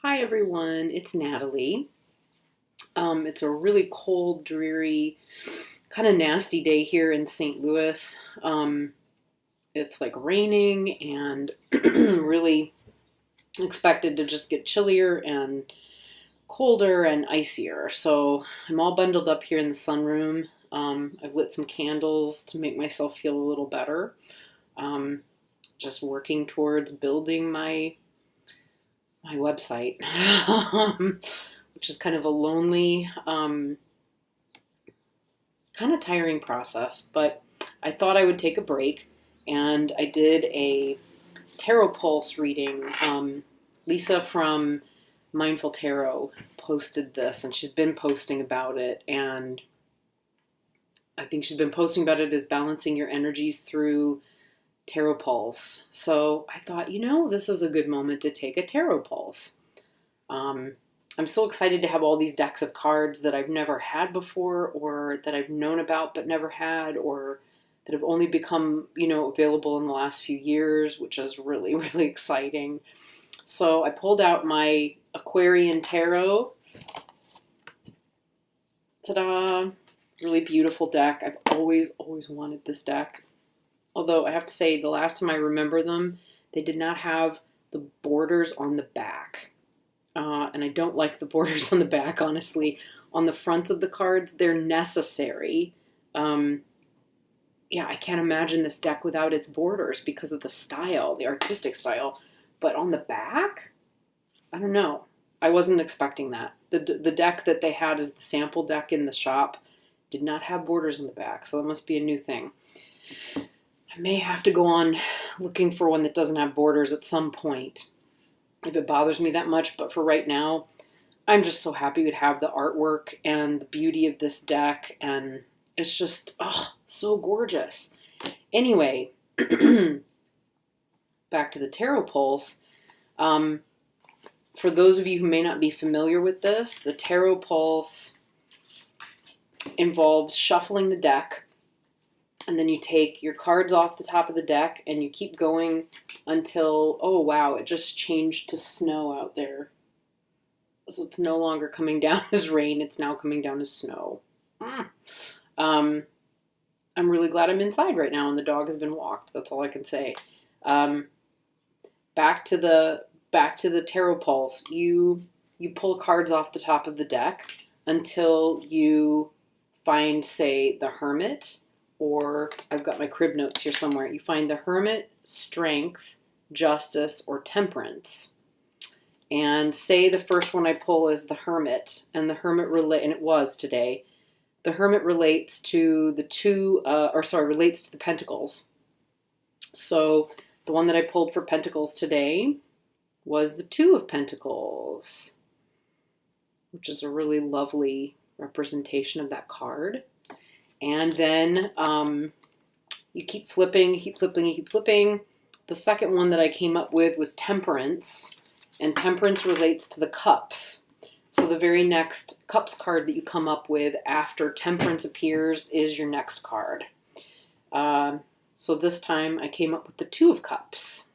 Hi everyone, it's Natalie. It's a really cold, dreary, kind of nasty day here in St. Louis. It's like raining and really expected to just get chillier and colder and icier. So I'm all bundled up here in the sunroom. I've lit some candles to make myself feel a little better. Um, just working towards building my website, which is kind of a lonely, kind of tiring process. But I thought I would take a break, and I did a tarot pulse reading. Lisa from Mindful Tarot posted this, and she's been posting about it, and I think she's been posting about it as balancing your energies through tarot pulse. So I thought, this is a good moment to take a tarot pulse. I'm so excited to have all these decks of cards that I've never had before, or that I've known about but never had, or that have only become, available in the last few years, which is really, really exciting. So I pulled out my Aquarian Tarot. Ta-da! Really beautiful deck. I've always wanted this deck. Although I have to say, the last time I remember them, they did not have the borders on the back. And I don't like the borders on the back, honestly. On the fronts of the cards, they're necessary. I can't imagine this deck without its borders because of the style, the artistic style. But on the back, I don't know. I wasn't expecting that. The deck that they had as the sample deck in the shop did not have borders on the back, so that must be a new thing. I may have to go on looking for one that doesn't have borders at some point if it bothers me that much, but for right now, I'm just so happy to have the artwork and the beauty of this deck, and it's just, so gorgeous. Anyway, back to the Tarot Pulse. For those of you who may not be familiar with this, the Tarot Pulse involves shuffling the deck, and then you take your cards off the top of the deck and you keep going until, oh wow, it just changed to snow out there. So it's no longer coming down as rain, it's now coming down as snow. I'm really glad I'm inside right now and the dog has been walked. That's all I can say. Back to the Tarot Pulse. You pull cards off the top of the deck until you find, say, the Hermit, or I've got my crib notes here somewhere. You find the Hermit, Strength, Justice, or Temperance. And say the first one I pull is the Hermit, and the Hermit and it was today. The Hermit relates to relates to the Pentacles. So the one that I pulled for Pentacles today was the Two of Pentacles, which is a really lovely representation of that card. And then you keep flipping, you keep flipping, you keep flipping. The second one that I came up with was Temperance, and Temperance relates to the Cups. So the very next Cups card that you come up with after Temperance appears is your next card. So this time I came up with the Two of Cups.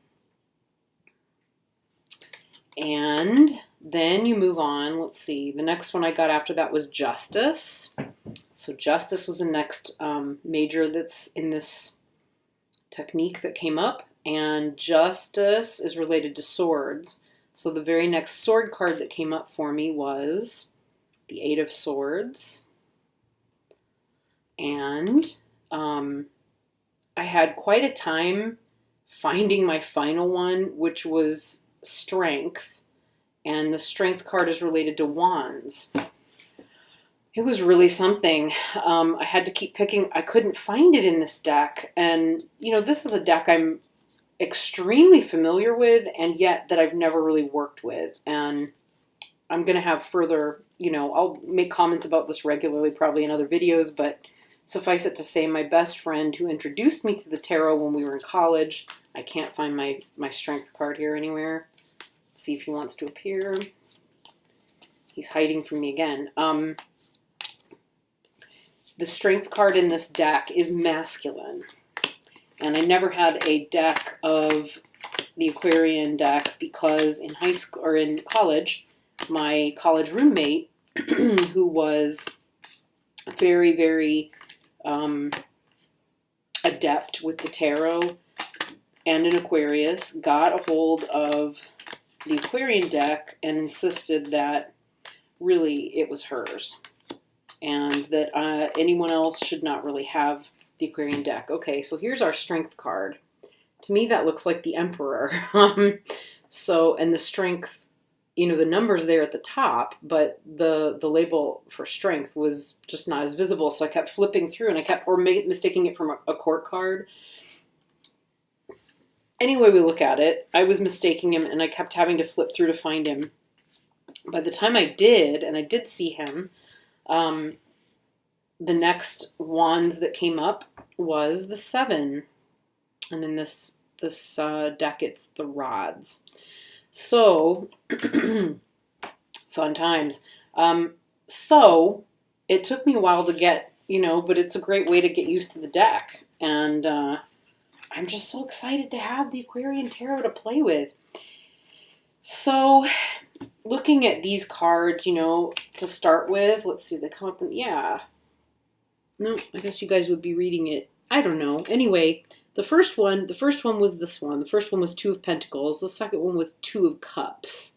And then you move on. Let's see. The next one I got after that was Justice. So Justice was the next major that's in this technique that came up. And Justice is related to swords. So the very next sword card that came up for me was the Eight of Swords. And I had quite a time finding my final one, which was Strength. And the Strength card is related to wands. It was really something. I had to keep picking. I couldn't find it in this deck. And, this is a deck I'm extremely familiar with, and yet that I've never really worked with. And I'm going to have further, I'll make comments about this regularly, probably in other videos, but suffice it to say, my best friend who introduced me to the tarot when we were in college, I can't find my Strength card here anywhere. Let's see if he wants to appear. He's hiding from me again. The Strength card in this deck is masculine. And I never had a deck of the Aquarian deck because in high school or in college, my college roommate, who was very, very adept with the tarot and an Aquarius, got a hold of the Aquarian deck and insisted that really it was hers and that anyone else should not really have the Aquarian deck. Okay, so here's our strength card. To me, that looks like the Emperor. So, and the strength, you know, the number's there at the top, but the label for strength was just not as visible. So I kept flipping through and I kept, or mistaking it from a court card. Anyway, we look at it, I was mistaking him and I kept having to flip through to find him. By the time I did, and I did see him, the next wands that came up was the 7. And in this deck, it's the rods. So, fun times. So, it took me a while to get, you know, but it's a great way to get used to the deck. And I'm just so excited to have the Aquarian Tarot to play with. So, looking at these cards, you know, to start with, let's see, they come up and, yeah. No, I guess you guys would be reading it. I don't know. Anyway, the first one was this one. The first one was 2 of Pentacles. The second one was 2 of Cups.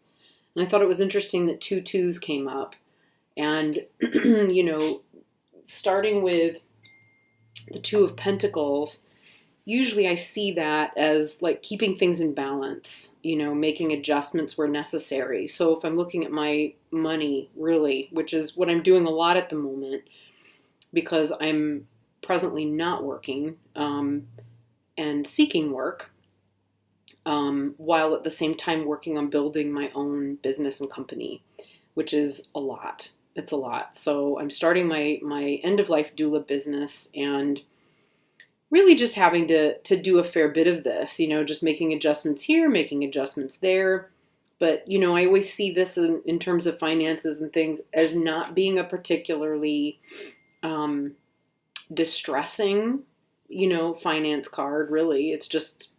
And I thought it was interesting that 2 2s came up. And, you know, starting with the 2 of Pentacles, usually I see that as like keeping things in balance, you know, making adjustments where necessary. So if I'm looking at my money, really, which is what I'm doing a lot at the moment, because I'm presently not working and seeking work, while at the same time working on building my own business and company, which is a lot. It's a lot. So I'm starting my end-of-life doula business and really just having to do a fair bit of this, you know, just making adjustments here, making adjustments there. But, you know, I always see this in terms of finances and things as not being a particularly distressing, you know, finance card, really. It's just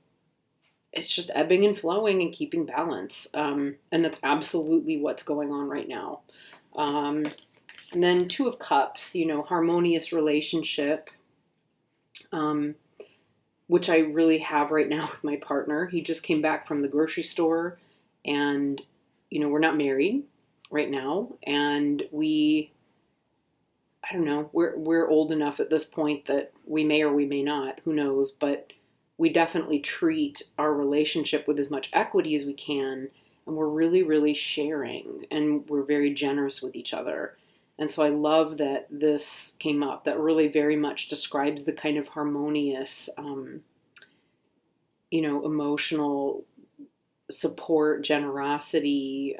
ebbing and flowing and keeping balance. And that's absolutely what's going on right now. And then 2 of Cups, you know, harmonious relationship, which I really have right now with my partner. He just came back from the grocery store and, you know, we're not married right now. And I don't know, we're old enough at this point that we may or we may not, who knows, but we definitely treat our relationship with as much equity as we can, and we're really, really sharing, and we're very generous with each other. And so I love that this came up. That really very much describes the kind of harmonious, you know, emotional support, generosity.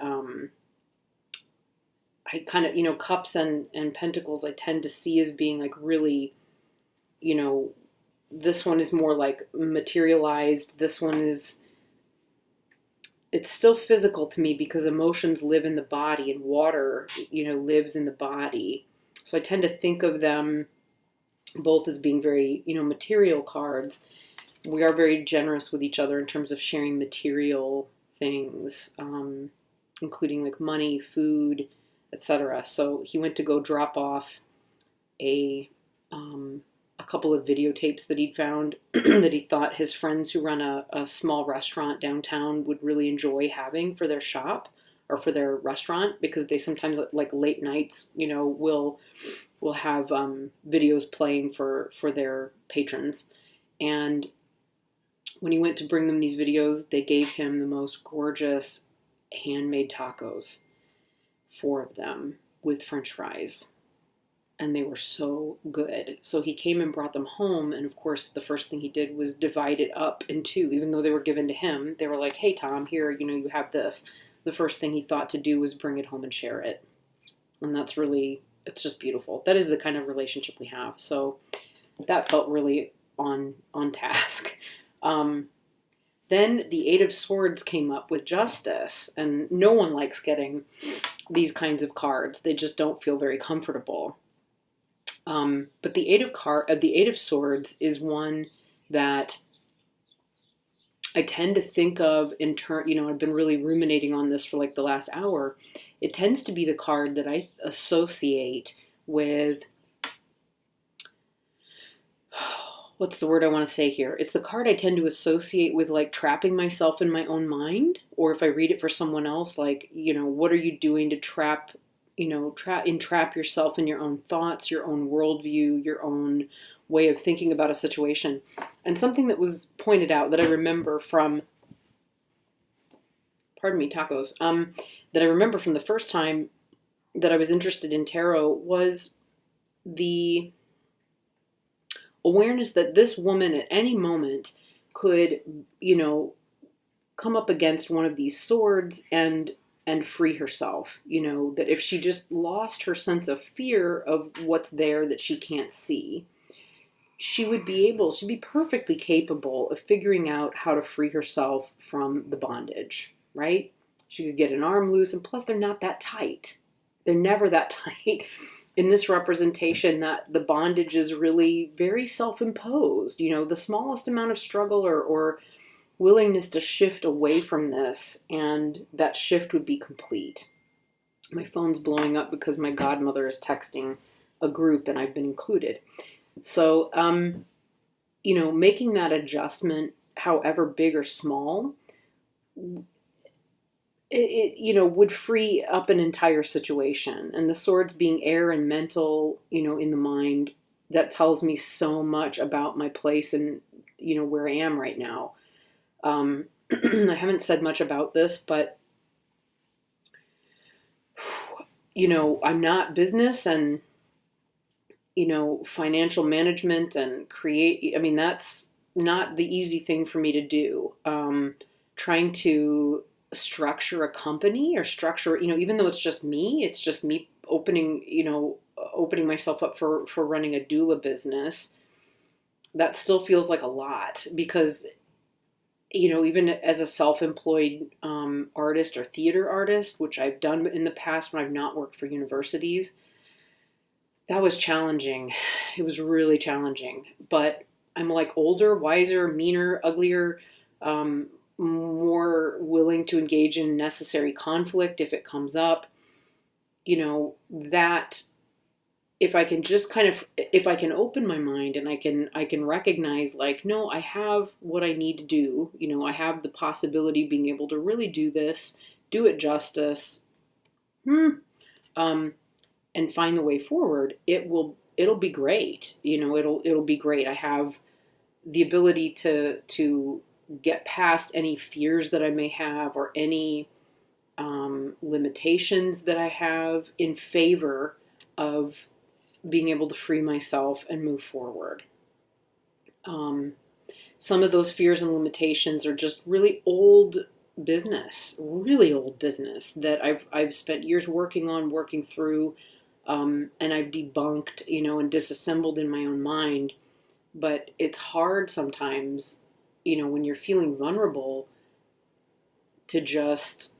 I kind of, you know, Cups and Pentacles I tend to see as being like really, you know, this one is more like materialized. This one is, it's still physical to me because emotions live in the body and water, you know, lives in the body. So I tend to think of them both as being very, you know, material cards. We are very generous with each other in terms of sharing material things, including like money, food, etc. So he went to go drop off a couple of videotapes that he'd found that he thought his friends who run a small restaurant downtown would really enjoy having for their shop or for their restaurant, because they sometimes, like late nights, you know, will have videos playing for their patrons. And when he went to bring them these videos, they gave him the most gorgeous handmade tacos, 4 of them with French fries. And they were so good. So he came and brought them home. And of course, the first thing he did was divide it up in 2, even though they were given to him. They were like, hey, Tom, here, you know, you have this. The first thing he thought to do was bring it home and share it. And that's really, it's just beautiful. That is the kind of relationship we have. So that felt really on task. Then the 8 of Swords came up with Justice. And no one likes getting these kinds of cards. They just don't feel very comfortable. But the 8 of Swords is one that I tend to think of in turn, I've been really ruminating on this for like the last hour. It tends to be the card that I associate with, what's the word I want to say here? It's the card I tend to associate with like trapping myself in my own mind. Or if I read it for someone else, like, what are you doing to entrap yourself in your own thoughts, your own worldview, your own way of thinking about a situation. And something that was pointed out that I remember from, pardon me, tacos, that I remember from the first time that I was interested in tarot was the awareness that this woman at any moment could, come up against one of these swords and free herself. That if she just lost her sense of fear of what's there that she can't see, she'd be perfectly capable of figuring out how to free herself from the bondage, right? She could get an arm loose, and plus they're not that tight. They're never that tight. In this representation, that the bondage is really very self-imposed. The smallest amount of struggle or willingness to shift away from this, and that shift would be complete. My phone's blowing up because my godmother is texting a group and I've been included. So, making that adjustment, however big or small, it would free up an entire situation. And the swords being air and mental, in the mind, that tells me so much about my place and, where I am right now. I haven't said much about this, but, I'm not business and, financial management and that's not the easy thing for me to do. Trying to structure a company or structure, even though it's just me opening myself up for running a doula business, that still feels like a lot because, even as a self-employed artist or theater artist, which I've done in the past when I've not worked for universities, that was challenging. It was really challenging. But I'm like older, wiser, meaner, uglier, more willing to engage in necessary conflict if it comes up. That if I can just if I can open my mind and I can recognize like, no, I have what I need to do. I have the possibility of being able to really do this, do it justice. And find the way forward, it'll be great. It'll be great. I have the ability to get past any fears that I may have or any limitations that I have in favor of being able to free myself and move forward. Some of those fears and limitations are just really old business that I've spent years working through. And I've debunked, and disassembled in my own mind. But it's hard sometimes, when you're feeling vulnerable to just,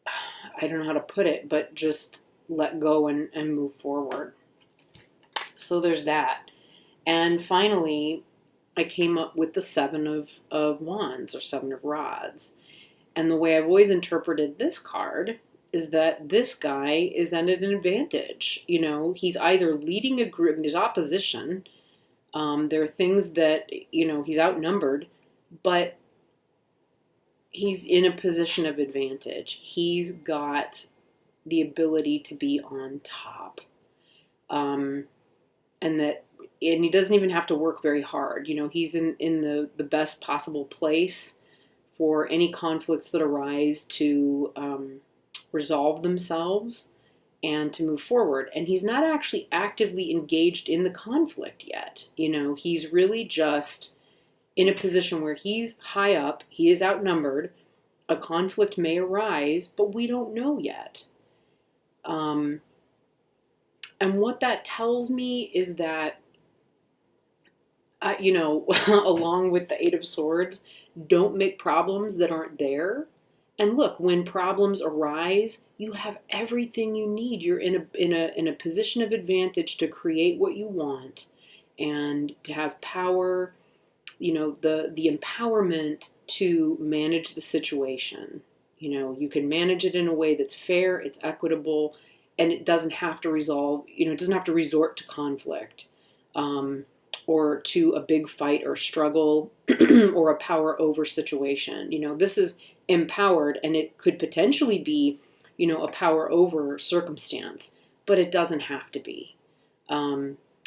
I don't know how to put it, but just let go and move forward. So there's that. And finally, I came up with the Seven of Wands or Seven of Rods. And the way I've always interpreted this card is that this guy is at an advantage. He's either leading a group, there's opposition. There are things that, he's outnumbered, but he's in a position of advantage. He's got the ability to be on top. And he doesn't even have to work very hard. He's in the best possible place for any conflicts that arise to resolve themselves and to move forward. And he's not actually actively engaged in the conflict yet. He's really just in a position where he's high up, he is outnumbered, a conflict may arise, but we don't know yet. And what that tells me is that, along with the Eight of Swords, don't make problems that aren't there. And look, when problems arise, you have everything you need. You're in a position of advantage to create what you want and to have power, the empowerment to manage the situation. You can manage it in a way that's fair, it's equitable, and it doesn't have to resolve, it doesn't have to resort to conflict, or to a big fight or struggle or a power over situation. This is empowered, and it could potentially be, a power over circumstance, but it doesn't have to be.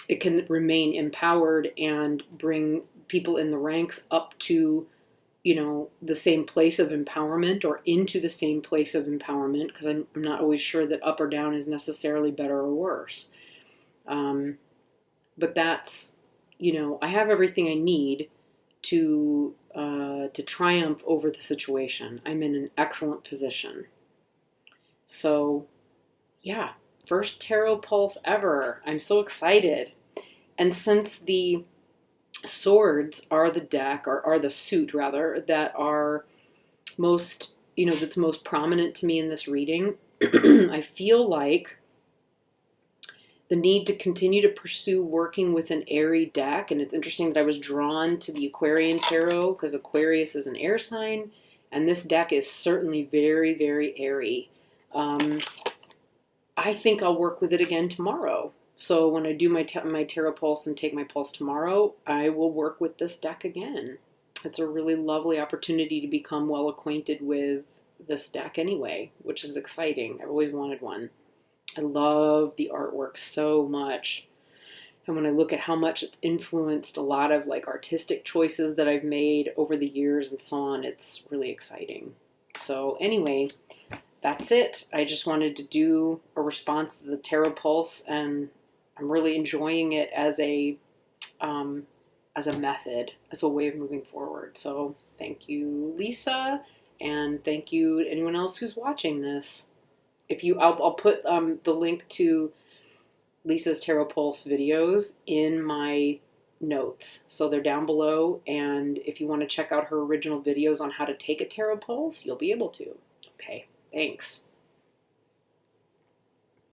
It can remain empowered and bring people in the ranks up to, the same place of empowerment, or into the same place of empowerment, because I'm not always sure that up or down is necessarily better or worse. But that's, I have everything I need to triumph over the situation. I'm in an excellent position. So, yeah, first tarot pulse ever. I'm so excited. And since the swords are the deck, or are the suit rather, that are most, that's most prominent to me in this reading, I feel like the need to continue to pursue working with an airy deck. And it's interesting that I was drawn to the Aquarian Tarot, because Aquarius is an air sign, and this deck is certainly very, very airy. I think I'll work with it again tomorrow. So when I do my tarot pulse and take my pulse tomorrow, I will work with this deck again. It's a really lovely opportunity to become well acquainted with this deck anyway, which is exciting. I've always wanted one. I love the artwork so much. And when I look at how much it's influenced a lot of artistic choices that I've made over the years and so on, it's really exciting. So anyway, that's it. I just wanted to do a response to the tarot pulse, and I'm really enjoying it as a method, as a way of moving forward. So thank you, Lisa, and thank you to anyone else who's watching this. I'll put the link to Lisa's Tarot Pulse videos in my notes, so they're down below. And if you want to check out her original videos on how to take a tarot pulse, you'll be able to. Okay, thanks.